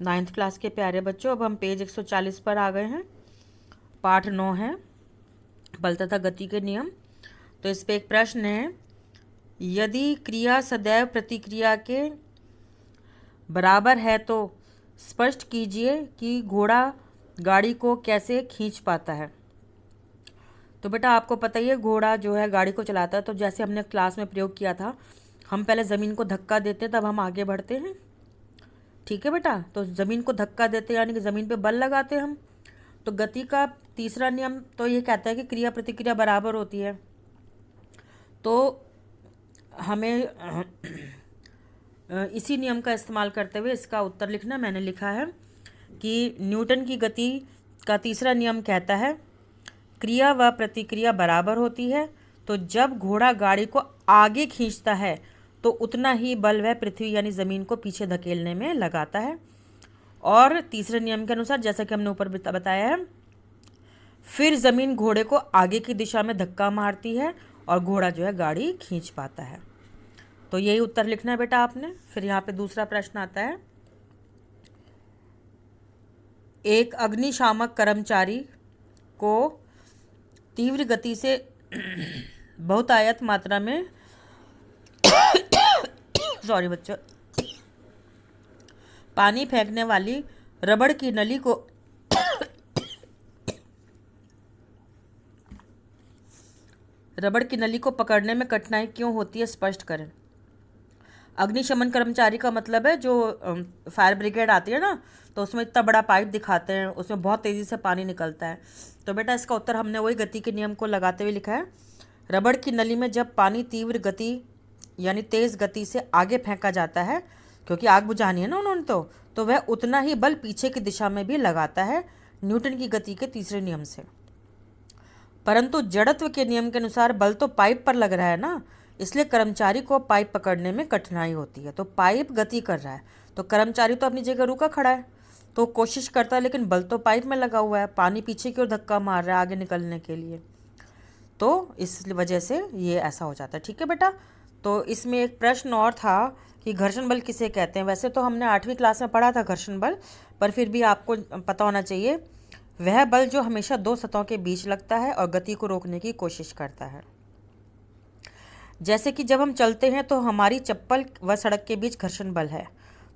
9th class के प्यारे बच्चों, अब हम पेज 140 पर आ गए हैं। पाठ 9 है बल तथा गति के नियम। तो इस पे एक प्रश्न है, यदि क्रिया सदैव प्रतिक्रिया के बराबर है तो स्पष्ट कीजिए कि घोड़ा गाड़ी को कैसे खींच पाता है। तो बेटा आपको पता ही है, घोड़ा जो है गाड़ी को चलाता है। तो जैसे हमने क्लास में प्रयोग किया था, हम पहले ज़मीन को धक्का देते हैं तब हम आगे बढ़ते हैं। ठीक है बेटा, तो ज़मीन को धक्का देते यानी कि ज़मीन पे बल लगाते हैं हम। तो गति का तीसरा नियम तो ये कहता है कि क्रिया प्रतिक्रिया बराबर होती है। तो हमें इसी नियम का इस्तेमाल करते हुए इसका उत्तर लिखना। मैंने लिखा है कि न्यूटन की गति का तीसरा नियम कहता है क्रिया व प्रतिक्रिया बराबर होती है। तो जब घोड़ा गाड़ी को आगे खींचता है तो उतना ही बल वह पृथ्वी यानी ज़मीन को पीछे धकेलने में लगाता है। और तीसरे नियम के अनुसार, जैसा कि हमने ऊपर बताया है, फिर ज़मीन घोड़े को आगे की दिशा में धक्का मारती है और घोड़ा जो है गाड़ी खींच पाता है। तो यही उत्तर लिखना है बेटा आपने। फिर यहाँ पे दूसरा प्रश्न आता है, एक अग्निशामक कर्मचारी को तीव्र गति से बहुतायत मात्रा में सॉरी बच्चों, पानी फेंकने वाली रबड़ की नली को पकड़ने में कठिनाई क्यों होती है, स्पष्ट करें। अग्निशमन कर्मचारी का मतलब है जो फायर ब्रिगेड आती है ना, तो उसमें इतना बड़ा पाइप दिखाते हैं, उसमें बहुत तेज़ी से पानी निकलता है। तो बेटा इसका उत्तर हमने वही गति के नियम को लगाते हुए लिखा है। रबड़ की नली में जब पानी तीव्र गति यानी तेज़ गति से आगे फेंका जाता है, क्योंकि आग बुझानी है ना उन्होंने, तो वह उतना ही बल पीछे की दिशा में भी लगाता है न्यूटन की गति के तीसरे नियम से। परंतु जड़त्व के नियम के अनुसार बल तो पाइप पर लग रहा है ना, इसलिए कर्मचारी को पाइप पकड़ने में कठिनाई होती है। तो पाइप गति कर रहा है तो कर्मचारी तो अपनी जगह रुका खड़ा है, तो कोशिश करता है, लेकिन बल तो पाइप में लगा हुआ है, पानी पीछे की ओर धक्का मार रहा है आगे निकलने के लिए। तो इस वजह से ये ऐसा हो जाता है। ठीक है बेटा। तो इसमें एक प्रश्न और था कि घर्षण बल किसे कहते हैं। वैसे तो हमने 8वीं क्लास में पढ़ा था घर्षण बल, पर फिर भी आपको पता होना चाहिए, वह बल जो हमेशा दो सतहों के बीच लगता है और गति को रोकने की कोशिश करता है। जैसे कि जब हम चलते हैं तो हमारी चप्पल व सड़क के बीच घर्षण बल है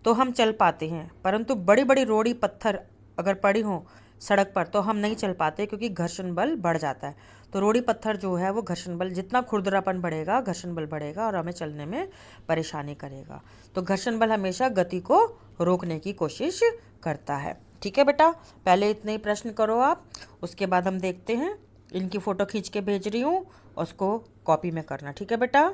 तो हम चल पाते हैं, परंतु बड़ी बड़ी रोड़ी पत्थर अगर पड़ी हों सड़क पर तो हम नहीं चल पाते, क्योंकि घर्षण बल बढ़ जाता है। तो रोड़ी पत्थर जो है वो घर्षण बल, जितना खुरदरापन बढ़ेगा घर्षण बल बढ़ेगा और हमें चलने में परेशानी करेगा। तो घर्षण बल हमेशा गति को रोकने की कोशिश करता है। ठीक है बेटा, पहले इतने ही प्रश्न करो आप, उसके बाद हम देखते हैं। इनकी फ़ोटो खींच के भेज रही हूँ, उसको कॉपी में करना। ठीक है बेटा।